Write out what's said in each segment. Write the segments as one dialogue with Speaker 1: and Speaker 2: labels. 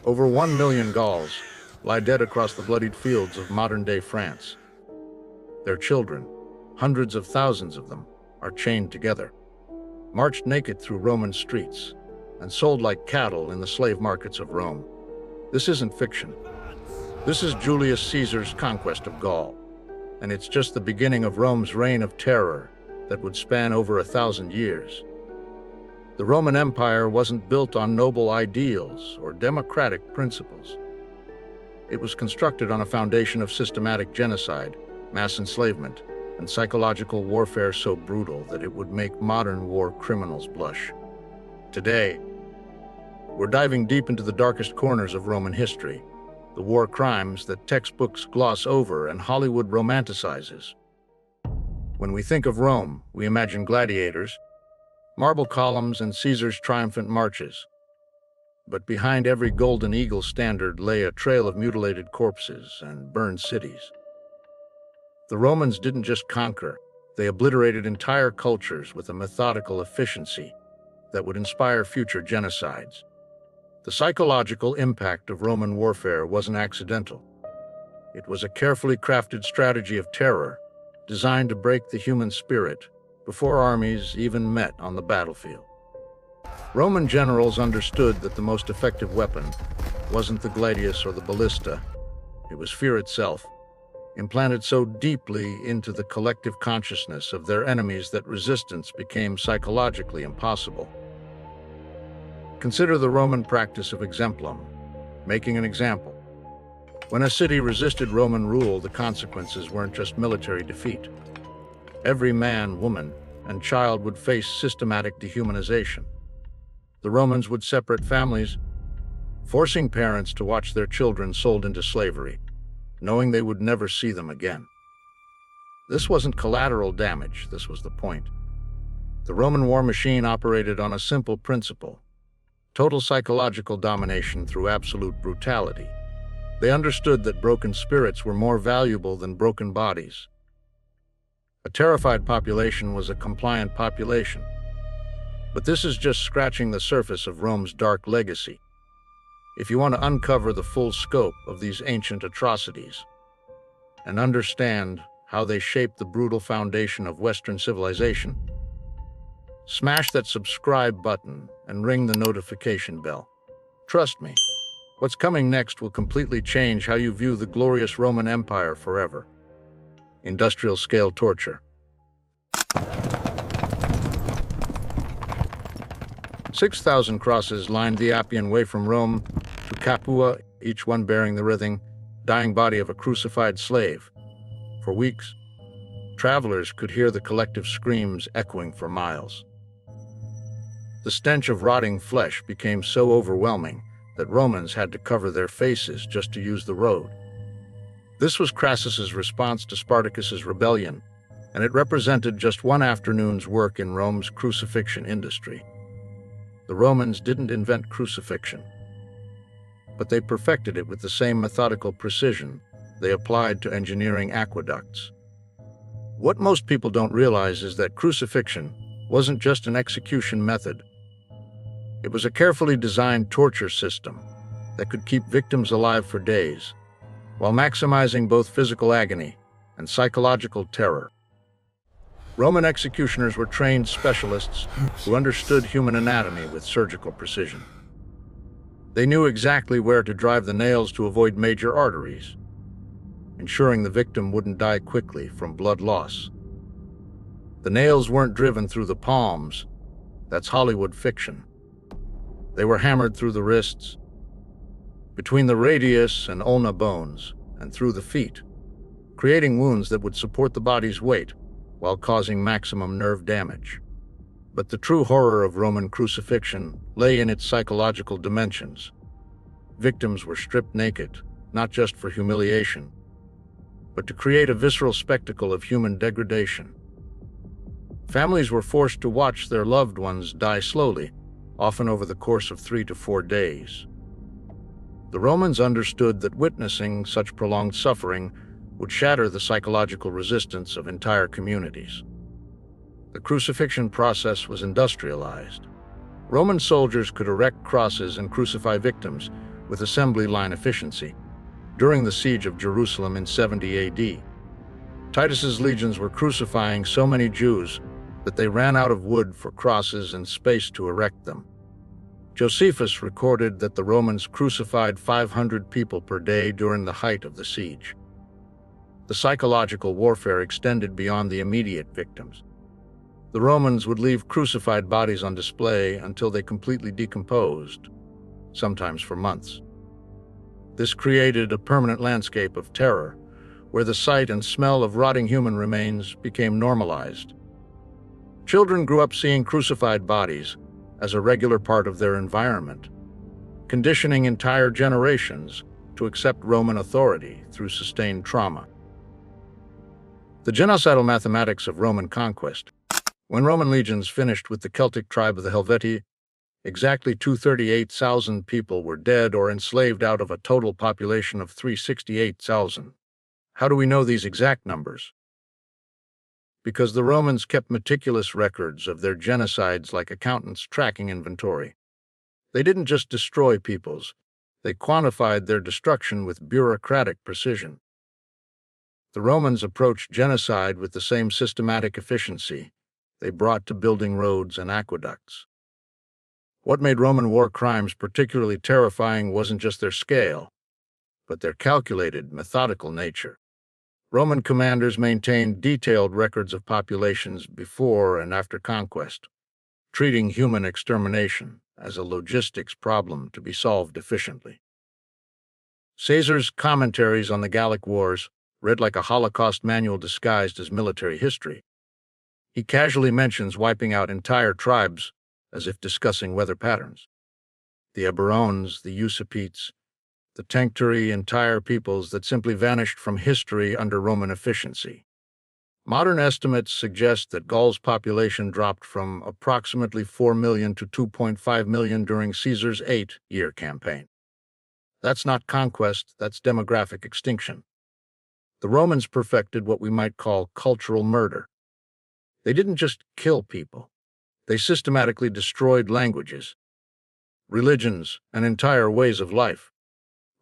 Speaker 1: Over 1 million Gauls lie dead across the bloodied fields of modern-day France. Their children, hundreds of thousands of them, are chained together, marched naked through Roman streets, and sold like cattle in the slave markets of Rome. This isn't fiction. This is Julius Caesar's conquest of Gaul, and it's just the beginning of Rome's reign of terror that would span over 1,000 years. The Roman Empire wasn't built on noble ideals or democratic principles. It was constructed on a foundation of systematic genocide, mass enslavement, and psychological warfare so brutal that it would make modern war criminals blush. Today, we're diving deep into the darkest corners of Roman history, the war crimes that textbooks gloss over and Hollywood romanticizes. When we think of Rome, we imagine gladiators, marble columns, and Caesar's triumphant marches. But behind every golden eagle standard lay a trail of mutilated corpses and burned cities. The Romans didn't just conquer, they obliterated entire cultures with a methodical efficiency that would inspire future genocides. The psychological impact of Roman warfare wasn't accidental. It was a carefully crafted strategy of terror designed to break the human spirit before armies even met on the battlefield. Roman generals understood that the most effective weapon wasn't the gladius or the ballista, it was fear itself, implanted so deeply into the collective consciousness of their enemies that resistance became psychologically impossible. Consider the Roman practice of exemplum, making an example. When a city resisted Roman rule, the consequences weren't just military defeat. Every man, woman, and child would face systematic dehumanization. The Romans would separate families, forcing parents to watch their children sold into slavery, knowing they would never see them again. This wasn't collateral damage, this was the point. The Roman war machine operated on a simple principle: total psychological domination through absolute brutality. They understood that broken spirits were more valuable than broken bodies. A terrified population was a compliant population. But this is just scratching the surface of Rome's dark legacy. If you want to uncover the full scope of these ancient atrocities and understand how they shaped the brutal foundation of Western civilization, smash that subscribe button and ring the notification bell. Trust me, what's coming next will completely change how you view the glorious Roman Empire forever. Industrial-scale torture. 6,000 crosses lined the Appian Way from Rome to Capua, each one bearing the writhing, dying body of a crucified slave. For weeks, travelers could hear the collective screams echoing for miles. The stench of rotting flesh became so overwhelming that Romans had to cover their faces just to use the road. This was Crassus's response to Spartacus's rebellion, and it represented just one afternoon's work in Rome's crucifixion industry. The Romans didn't invent crucifixion, but they perfected it with the same methodical precision they applied to engineering aqueducts. What most people don't realize is that crucifixion wasn't just an execution method. It was a carefully designed torture system that could keep victims alive for days, while maximizing both physical agony and psychological terror. Roman executioners were trained specialists who understood human anatomy with surgical precision. They knew exactly where to drive the nails to avoid major arteries, ensuring the victim wouldn't die quickly from blood loss. The nails weren't driven through the palms. That's Hollywood fiction. They were hammered through the wrists, between the radius and ulna bones, and through the feet, creating wounds that would support the body's weight while causing maximum nerve damage. But the true horror of Roman crucifixion lay in its psychological dimensions. Victims were stripped naked, not just for humiliation, but to create a visceral spectacle of human degradation. Families were forced to watch their loved ones die slowly, often over the course of 3 to 4 days. The Romans understood that witnessing such prolonged suffering would shatter the psychological resistance of entire communities. The crucifixion process was industrialized. Roman soldiers could erect crosses and crucify victims with assembly line efficiency. During the siege of Jerusalem in 70 AD, Titus's legions were crucifying so many Jews that they ran out of wood for crosses and space to erect them. Josephus recorded that the Romans crucified 500 people per day during the height of the siege. The psychological warfare extended beyond the immediate victims. The Romans would leave crucified bodies on display until they completely decomposed, sometimes for months. This created a permanent landscape of terror, where the sight and smell of rotting human remains became normalized. Children grew up seeing crucified bodies as a regular part of their environment, conditioning entire generations to accept Roman authority through sustained trauma. The genocidal mathematics of Roman conquest. When Roman legions finished with the Celtic tribe of the Helvetii, exactly 238,000 people were dead or enslaved out of a total population of 368,000. How do we know these exact numbers? Because the Romans kept meticulous records of their genocides like accountants tracking inventory. They didn't just destroy peoples, they quantified their destruction with bureaucratic precision. The Romans approached genocide with the same systematic efficiency they brought to building roads and aqueducts. What made Roman war crimes particularly terrifying wasn't just their scale, but their calculated, methodical nature. Roman commanders maintained detailed records of populations before and after conquest, treating human extermination as a logistics problem to be solved efficiently. Caesar's commentaries on the Gallic Wars read like a Holocaust manual disguised as military history. He casually mentions wiping out entire tribes as if discussing weather patterns. The Eburones, the Usipetes, the Tencteri, entire peoples that simply vanished from history under Roman efficiency. Modern estimates suggest that Gaul's population dropped from approximately 4 million to 2.5 million during Caesar's 8-year campaign. That's not conquest, that's demographic extinction. The Romans perfected what we might call cultural murder. They didn't just kill people. They systematically destroyed languages, religions, and entire ways of life.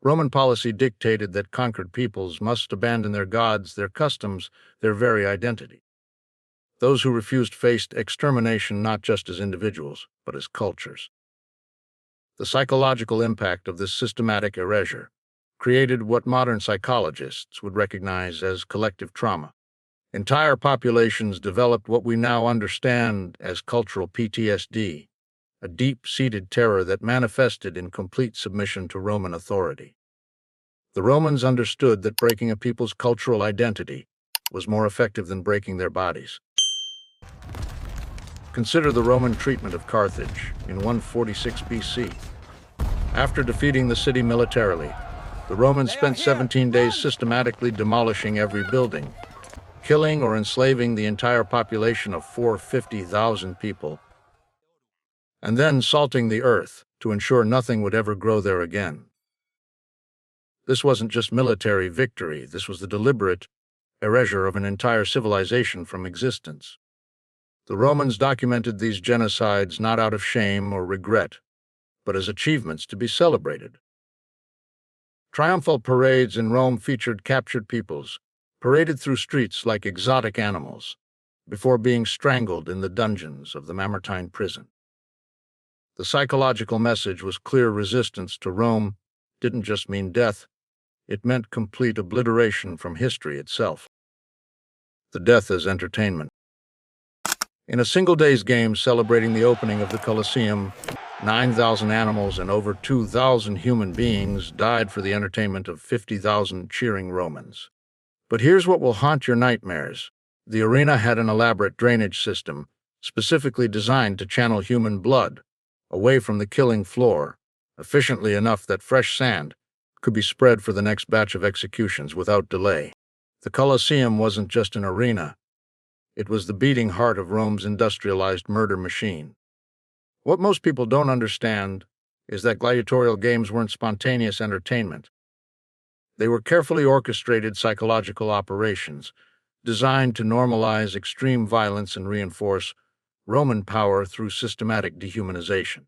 Speaker 1: Roman policy dictated that conquered peoples must abandon their gods, their customs, their very identity. Those who refused faced extermination not just as individuals, but as cultures. The psychological impact of this systematic erasure created what modern psychologists would recognize as collective trauma. Entire populations developed what we now understand as cultural PTSD, a deep-seated terror that manifested in complete submission to Roman authority. The Romans understood that breaking a people's cultural identity was more effective than breaking their bodies. Consider the Roman treatment of Carthage in 146 BC. After defeating the city militarily, the Romans spent 17 days systematically demolishing every building, killing or enslaving the entire population of 450,000 people, and then salting the earth to ensure nothing would ever grow there again. This wasn't just military victory, this was the deliberate erasure of an entire civilization from existence. The Romans documented these genocides not out of shame or regret, but as achievements to be celebrated. Triumphal parades in Rome featured captured peoples, paraded through streets like exotic animals, before being strangled in the dungeons of the Mamertine prison. The psychological message was clear: resistance to Rome didn't just mean death, it meant complete obliteration from history itself. The death as entertainment. In a single day's game celebrating the opening of the Colosseum, 9,000 animals and over 2,000 human beings died for the entertainment of 50,000 cheering Romans. But here's what will haunt your nightmares. The arena had an elaborate drainage system, specifically designed to channel human blood away from the killing floor, efficiently enough that fresh sand could be spread for the next batch of executions without delay. The Colosseum wasn't just an arena. It was the beating heart of Rome's industrialized murder machine. What most people don't understand is that gladiatorial games weren't spontaneous entertainment. They were carefully orchestrated psychological operations, designed to normalize extreme violence and reinforce Roman power through systematic dehumanization.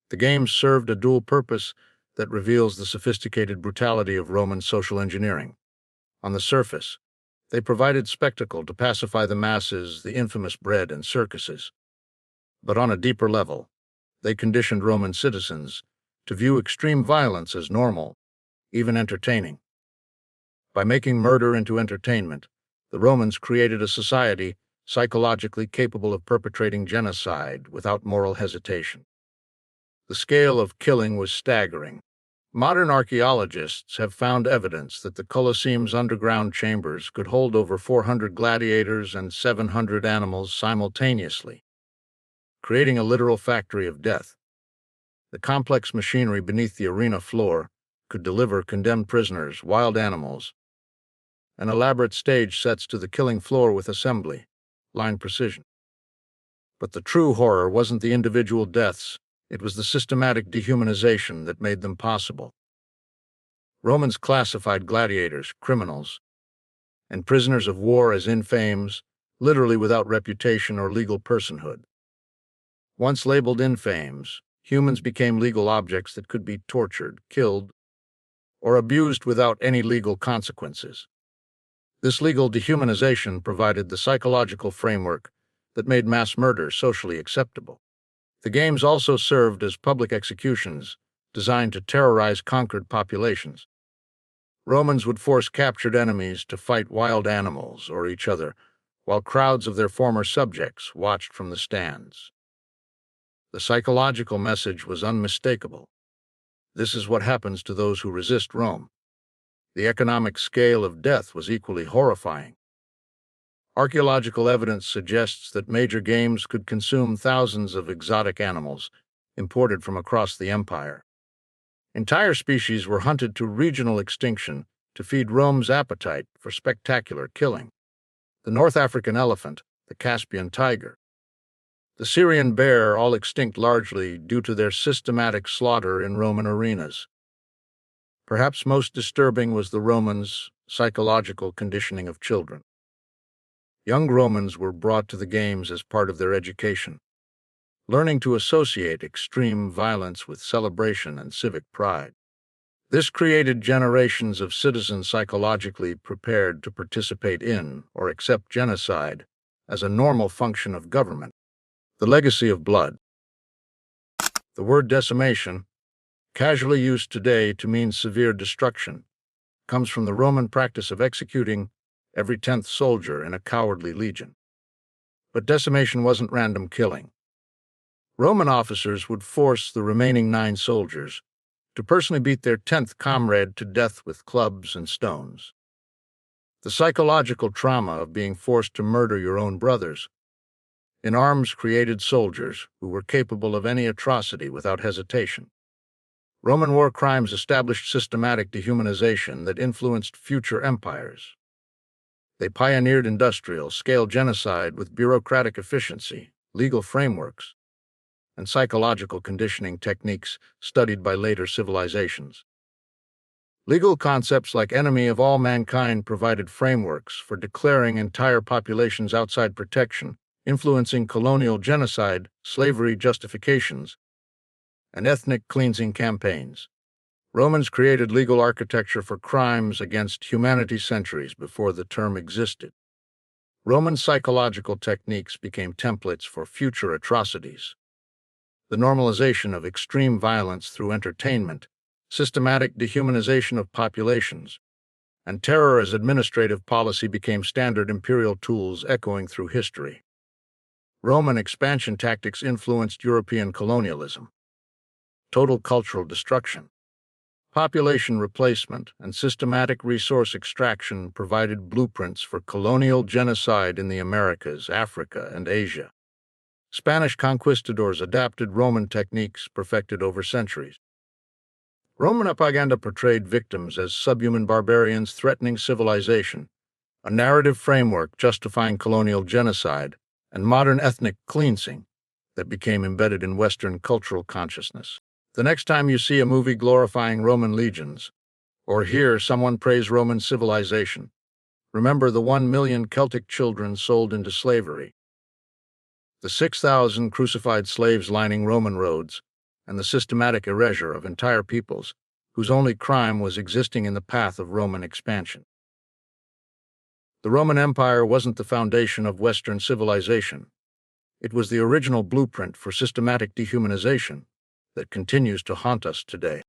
Speaker 1: The games served a dual purpose. that reveals the sophisticated brutality of Roman social engineering. On the surface, they provided spectacle to pacify the masses, the infamous bread and circuses. But on a deeper level, they conditioned Roman citizens to view extreme violence as normal, even entertaining. By making murder into entertainment, the Romans created a society psychologically capable of perpetrating genocide without moral hesitation. The scale of killing was staggering. Modern archaeologists have found evidence that the Colosseum's underground chambers could hold over 400 gladiators and 700 animals simultaneously, creating a literal factory of death. The complex machinery beneath the arena floor could deliver condemned prisoners, wild animals, and elaborate stage sets to the killing floor with assembly line precision. But the true horror wasn't the individual deaths, it was the systematic dehumanization that made them possible. Romans classified gladiators, criminals, and prisoners of war as infames, literally without reputation or legal personhood. Once labeled infames, humans became legal objects that could be tortured, killed, or abused without any legal consequences. This legal dehumanization provided the psychological framework that made mass murder socially acceptable. The games also served as public executions designed to terrorize conquered populations. Romans would force captured enemies to fight wild animals or each other, while crowds of their former subjects watched from the stands. The psychological message was unmistakable. This is what happens to those who resist Rome. The economic scale of death was equally horrifying. Archaeological evidence suggests that major games could consume thousands of exotic animals imported from across the empire. Entire species were hunted to regional extinction to feed Rome's appetite for spectacular killing. The North African elephant, the Caspian tiger, the Syrian bear, all extinct largely due to their systematic slaughter in Roman arenas. Perhaps most disturbing was the Romans' psychological conditioning of children. Young Romans were brought to the games as part of their education, learning to associate extreme violence with celebration and civic pride. This created generations of citizens psychologically prepared to participate in or accept genocide as a normal function of government. The legacy of blood. The word decimation, casually used today to mean severe destruction, comes from the Roman practice of executing every 10th soldier in a cowardly legion. But decimation wasn't random killing. Roman officers would force the remaining 9 soldiers to personally beat their 10th comrade to death with clubs and stones. The psychological trauma of being forced to murder your own brothers in arms created soldiers who were capable of any atrocity without hesitation. Roman war crimes established systematic dehumanization that influenced future empires. They pioneered industrial-scale genocide with bureaucratic efficiency, legal frameworks, and psychological conditioning techniques studied by later civilizations. Legal concepts like enemy of all mankind provided frameworks for declaring entire populations outside protection, influencing colonial genocide, slavery justifications, and ethnic cleansing campaigns. Romans created legal architecture for crimes against humanity centuries before the term existed. Roman psychological techniques became templates for future atrocities. The normalization of extreme violence through entertainment, systematic dehumanization of populations, and terror as administrative policy became standard imperial tools echoing through history. Roman expansion tactics influenced European colonialism. Total cultural destruction, population replacement, and systematic resource extraction provided blueprints for colonial genocide in the Americas, Africa, and Asia. Spanish conquistadors adapted Roman techniques perfected over centuries. Roman propaganda portrayed victims as subhuman barbarians threatening civilization, a narrative framework justifying colonial genocide and modern ethnic cleansing that became embedded in Western cultural consciousness. The next time you see a movie glorifying Roman legions, or hear someone praise Roman civilization, remember the 1 million Celtic children sold into slavery, the 6,000 crucified slaves lining Roman roads, and the systematic erasure of entire peoples whose only crime was existing in the path of Roman expansion. The Roman Empire wasn't the foundation of Western civilization. It was the original blueprint for systematic dehumanization that continues to haunt us today.